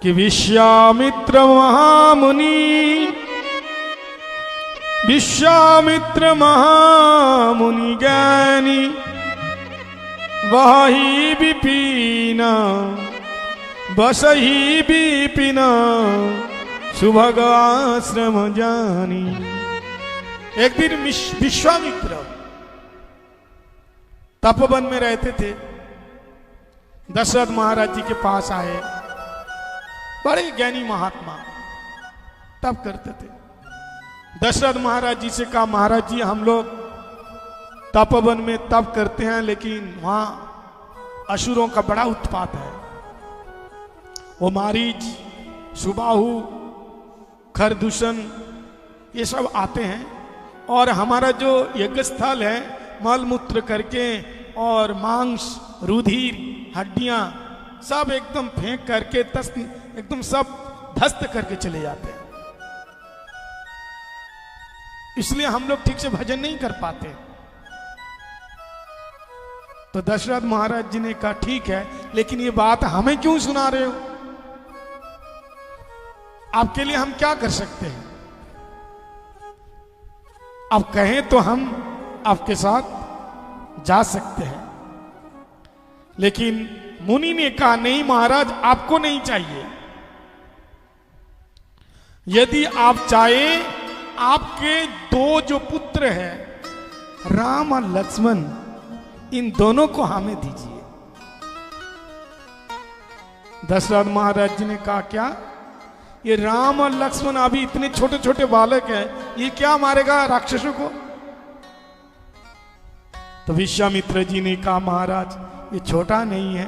कि विश्वामित्र महामुनि ज्ञानी वही विपिन बसही विपिन सुभग आश्रम जानी। एक दिन विश्वामित्र तपोवन में रहते थे। दशरथ महाराज जी के पास आए, बड़े ज्ञानी महात्मा तप करते थे। दशरथ महाराज जी से कहा, महाराज जी हम लोग तपोवन में तप करते हैं, लेकिन वहां असुरों का बड़ा उत्पात है। वो मारीच, सुबाहु, खरदूषण ये सब आते हैं और हमारा जो यज्ञ स्थल है मलमूत्र करके और मांस, रुधिर, हड्डियां सब एकदम फेंक करके एकदम सब ध्वस्त करके चले जाते हैं। इसलिए हम लोग ठीक से भजन नहीं कर पाते। तो दशरथ महाराज जी ने कहा ठीक है, लेकिन ये बात हमें क्यों सुना रहे हो? आपके लिए हम क्या कर सकते हैं? आप कहें तो हम आपके साथ जा सकते हैं। लेकिन मुनि ने कहा नहीं महाराज, आपको नहीं चाहिए। यदि आप चाहे, आपके दो जो पुत्र हैं राम और लक्ष्मण, इन दोनों को हमें दीजिए। दशरथ महाराज जी ने कहा क्या? ये राम और लक्ष्मण अभी इतने छोटे छोटे बालक हैं, ये क्या मारेगा राक्षसों को? तो विश्वामित्र जी ने कहा महाराज ये छोटा नहीं है।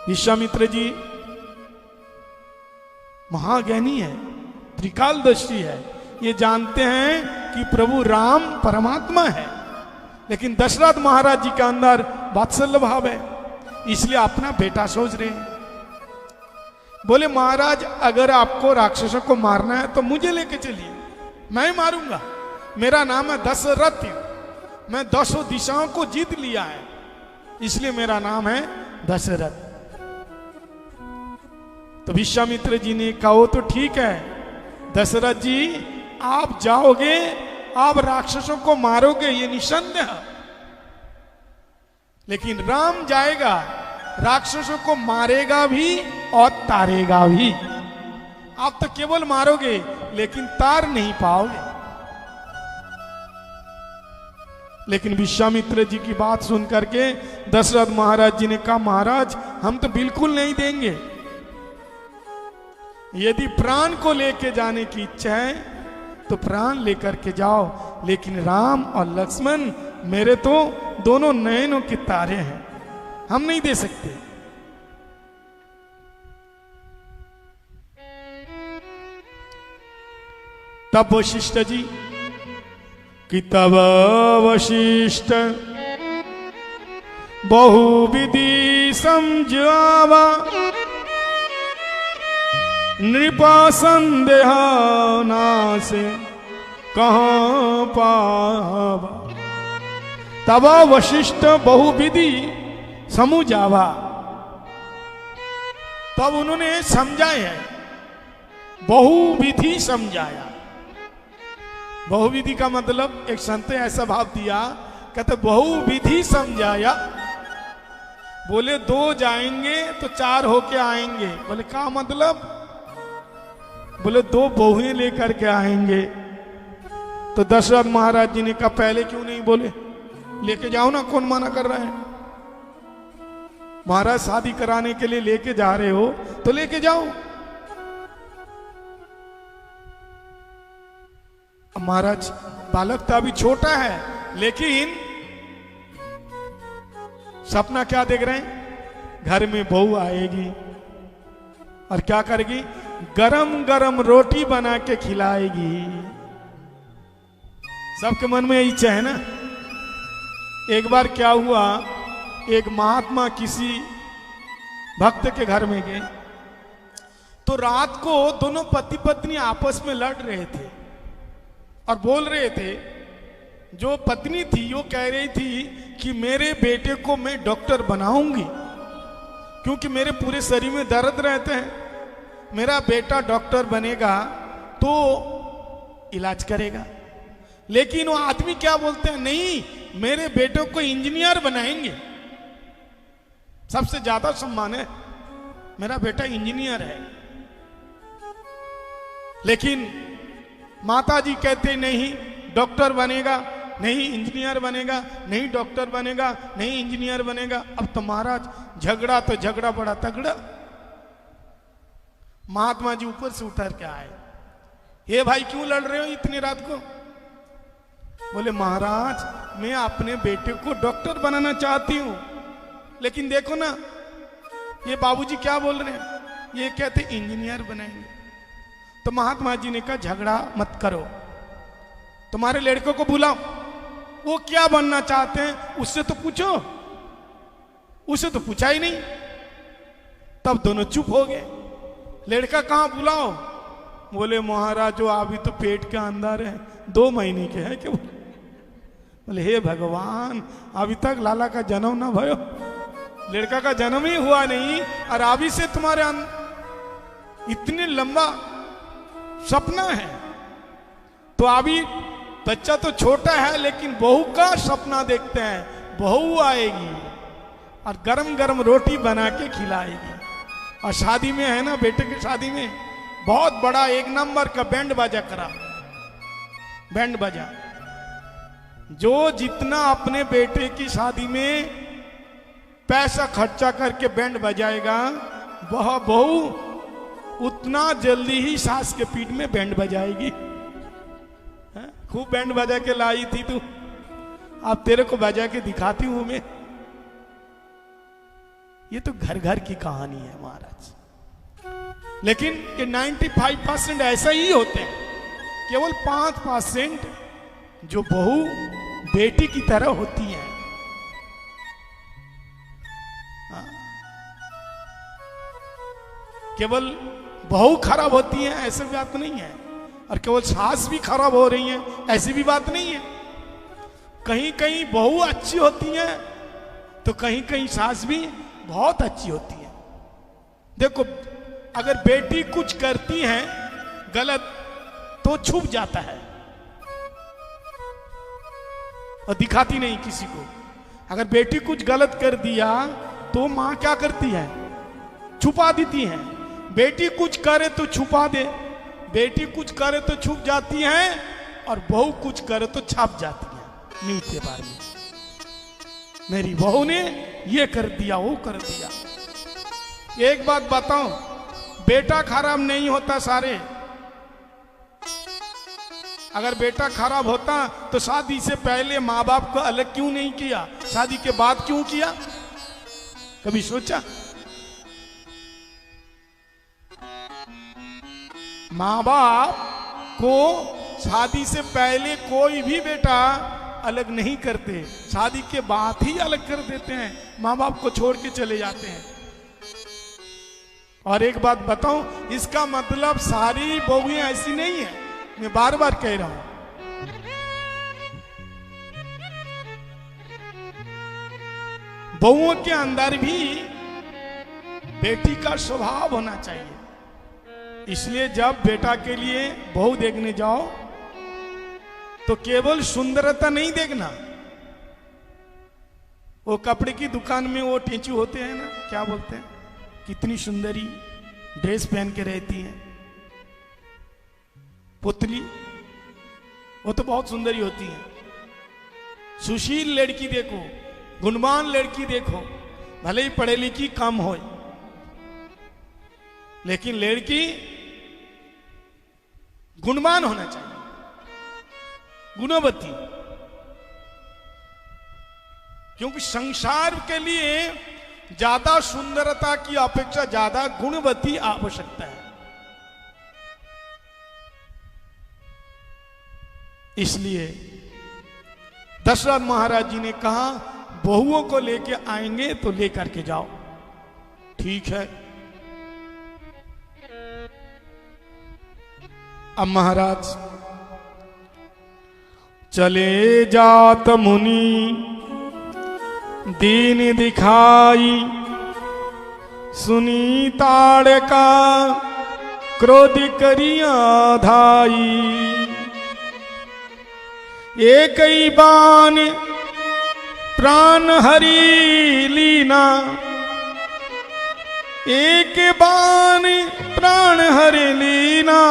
विश्वामित्र जी महाज्ञानी है, त्रिकालदर्शी है, ये जानते हैं कि प्रभु राम परमात्मा है। लेकिन दशरथ महाराज जी के अंदर वात्सल्य भाव है, इसलिए अपना बेटा सोच रहे हैं। बोले महाराज अगर आपको राक्षसों को मारना है तो मुझे लेके चलिए, मैं मारूंगा। मेरा नाम है दशरथ, मैं 10 दिशाओं को जीत लिया है, इसलिए मेरा नाम है दशरथ। तो विश्वामित्र जी ने कहा वो तो ठीक है दशरथ जी, आप जाओगे, आप राक्षसों को मारोगे ये निसंदेह, लेकिन राम जाएगा, राक्षसों को मारेगा भी और तारेगा भी। आप तो केवल मारोगे लेकिन तार नहीं पाओगे। लेकिन विश्वामित्र जी की बात सुन करके दशरथ महाराज जी ने कहा महाराज हम तो बिल्कुल नहीं देंगे। यदि प्राण को लेके जाने की इच्छा है तो प्राण लेकर के जाओ, लेकिन राम और लक्ष्मण मेरे तो दोनों नयनों के तारे हैं, हम नहीं दे सकते। तब वशिष्ठ जी कि तब वशिष्ठ बहुविधि समझावा, नृपा संदेह नासे कहां पावा। तब वशिष्ठ बहुविधि समझावा, तब उन्होंने समझाए है, बहुविधि समझाया। बहुविधि का मतलब एक संत ऐसा भाव दिया, कहते बहुविधि समझाया। बोले 2 जाएंगे तो 4 होके आएंगे। बोले क्या मतलब? बोले 2 बहुएं लेकर के आएंगे। तो दशरथ महाराज जी ने कहा पहले क्यों नहीं बोले? लेके जाओ ना, कौन मना कर रहा है? महाराज शादी कराने के लिए लेके जा रहे हो तो लेके जाओ। महाराज बालक तो अभी छोटा है, लेकिन सपना क्या देख रहे हैं? घर में बहू आएगी और क्या करेगी? गरम गरम रोटी बना के खिलाएगी। सबके मन में इच्छा है ना। एक बार क्या हुआ, एक महात्मा किसी भक्त के घर में गए तो रात को दोनों पति पत्नी आपस में लड़ रहे थे और बोल रहे थे। जो पत्नी थी वो कह रही थी कि मेरे बेटे को मैं डॉक्टर बनाऊंगी, क्योंकि मेरे पूरे शरीर में दर्द रहते हैं, मेरा बेटा डॉक्टर बनेगा तो इलाज करेगा। लेकिन वो आदमी क्या बोलते हैं, नहीं मेरे बेटों को इंजीनियर बनाएंगे। सबसे ज्यादा सम्मान है, मेरा बेटा इंजीनियर है। लेकिन माता जी कहते नहीं डॉक्टर बनेगा, नहीं इंजीनियर बनेगा, नहीं डॉक्टर बनेगा, नहीं इंजीनियर बनेगा। अब तो महाराज झगड़ा तो झगड़ा बड़ा तगड़ा। महात्मा जी ऊपर से उतर के आए, ये भाई क्यों लड़ रहे हो इतनी रात को? बोले महाराज मैं अपने बेटे को डॉक्टर बनाना चाहती हूं, लेकिन देखो ना ये बाबूजी क्या बोल रहे हैं, ये कहते इंजीनियर बनाएंगे। तो महात्मा जी ने कहा झगड़ा मत करो, तुम्हारे लड़कों को बुलाओ, वो क्या बनना चाहते हैं उससे तो पूछो। उसे तो पूछा ही नहीं। तब दोनों चुप हो गए। लड़का कहां बुलाओ? बोले महाराज जो अभी तो पेट के अंदर है, 2 महीने के है क्या? बोले हे भगवान अभी तक लाला का जन्म ना भयो, लड़का का जन्म ही हुआ नहीं और अभी से तुम्हारे इतने लंबा सपना है। तो अभी बच्चा तो छोटा है लेकिन बहू का सपना देखते हैं, बहू आएगी और गरम गरम रोटी बना के खिलाएगी। और शादी में है ना, बेटे की शादी में बहुत बड़ा 1 नंबर का बैंड बाजा करा। बैंड बाजा जो जितना अपने बेटे की शादी में पैसा खर्चा करके बैंड बजाएगा, वह बहू उतना जल्दी ही सास के पीठ में बैंड बजाएगी। खूब बैंड बजा के लाई थी तू, अब तेरे को बजा के दिखाती हूं मैं। ये तो घर घर की कहानी है महाराज। लेकिन ये 95% ऐसा ही होते हैं, केवल 5% जो बहू बेटी की तरह होती हैं। केवल बहू खराब होती है ऐसी बात नहीं है, और केवल सास भी खराब हो रही है ऐसी भी बात नहीं है। कहीं कहीं बहू अच्छी होती है तो कहीं कहीं सास भी बहुत अच्छी होती है। देखो अगर बेटी कुछ करती है गलत तो छुप जाता है और दिखाती नहीं किसी को। अगर बेटी कुछ गलत कर दिया तो मां क्या करती है, छुपा देती है। बेटी कुछ करे तो छुपा दे, बेटी कुछ करे तो छुप जाती है, और बहू कुछ करे तो छाप जाती है न्यूज पेपर में, मेरी बहू ने ये कर दिया वो कर दिया। एक बात बताऊं, बेटा खराब नहीं होता सारे। अगर बेटा खराब होता तो शादी से पहले माँ बाप को अलग क्यों नहीं किया, शादी के बाद क्यों किया? कभी सोचा? माँ बाप को शादी से पहले कोई भी बेटा अलग नहीं करते, शादी के बाद ही अलग कर देते हैं, माँ बाप को छोड़ के चले जाते हैं। और एक बात बताऊं, इसका मतलब सारी बहुएं ऐसी नहीं है, मैं बार बार कह रहा हूं। बहुओं के अंदर भी बेटी का स्वभाव होना चाहिए। इसलिए जब बेटा के लिए बहू देखने जाओ तो केवल सुंदरता नहीं देखना। वो कपड़े की दुकान में वो टेंचू होते हैं ना, क्या बोलते हैं, कितनी सुंदरी ड्रेस पहन के रहती है पुतली, वो तो बहुत सुंदरी होती है। सुशील लड़की देखो, गुणवान लड़की देखो, भले ही पढ़े लिखी कम हो, लेकिन लड़की गुणवान होना चाहिए, गुणवती। क्योंकि संसार के लिए ज्यादा सुंदरता की अपेक्षा ज्यादा गुणवती आवश्यकता है। इसलिए दशरथ महाराज जी ने कहा बहुओं को लेके आएंगे तो लेकर के जाओ। ठीक है। अब महाराज चले जात मुनि दीन दिखाई, सुनी ताड़का क्रोध करिया धाई, एक ही बाण प्राण हरि लीना, एक बाण प्राण हरि लीना,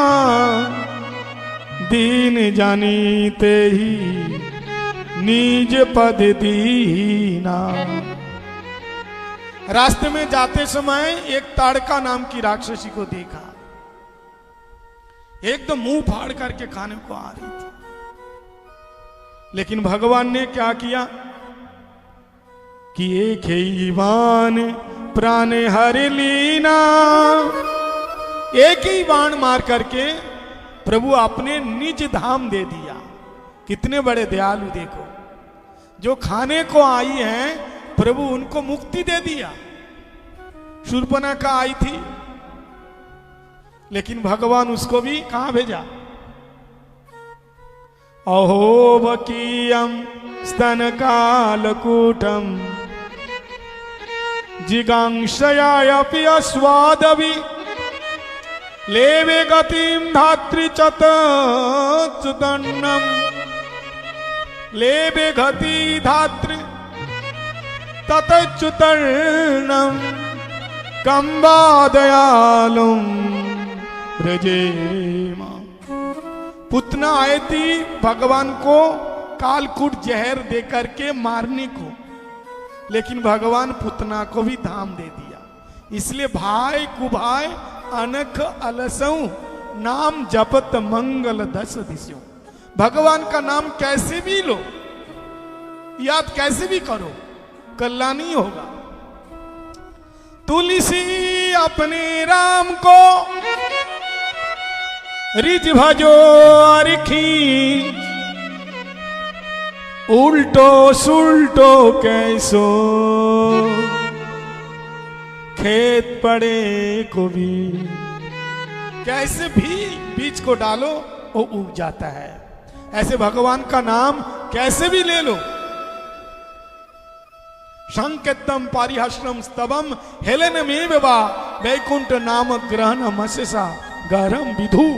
दीन जानी ते ही निज पद दीना। रास्ते में जाते समय एक ताड़का नाम की राक्षसी को देखा, एकदम मुंह फाड़ करके खाने को आ रही थी, लेकिन भगवान ने क्या किया कि एक ही बाण प्राण हरि लीना, एक ही बाण मार करके प्रभु आपने निज धाम दे दिया। कितने बड़े दयालु देखो, जो खाने को आई हैं प्रभु उनको मुक्ति दे दिया। शूर्पणखा आई थी, लेकिन भगवान उसको भी कहां भेजा? अहो बकीयम स्तन कालकूटम जिगांशयापि अस्वादवि लेवे गतिम धात्री चतुदन्नम, लेवे गति धात्री ततच्युतर्णम कंबा दयालुम ब्रजेमा। पुतना आई थी भगवान को कालकूट जहर दे करके मारने को, लेकिन भगवान पुतना को भी धाम दे दिया। इसलिए भाई कुभाई अनख अलसऊ नाम जपत मंगल दस दिशो। भगवान का नाम कैसे भी लो, याद कैसे भी करो, कल्याण नहीं होगा। तुलसी अपने राम को रिज भजो अरखी, उल्टो सुल्टो कैसो खेत पड़े को भी, कैसे भी बीज को डालो वो उग जाता है। ऐसे भगवान का नाम कैसे भी ले लो। संकेतम पारिहस्रम स्तवम हेलन में वा वैकुंठ नाम ग्रहण मसेसा गरम विधु।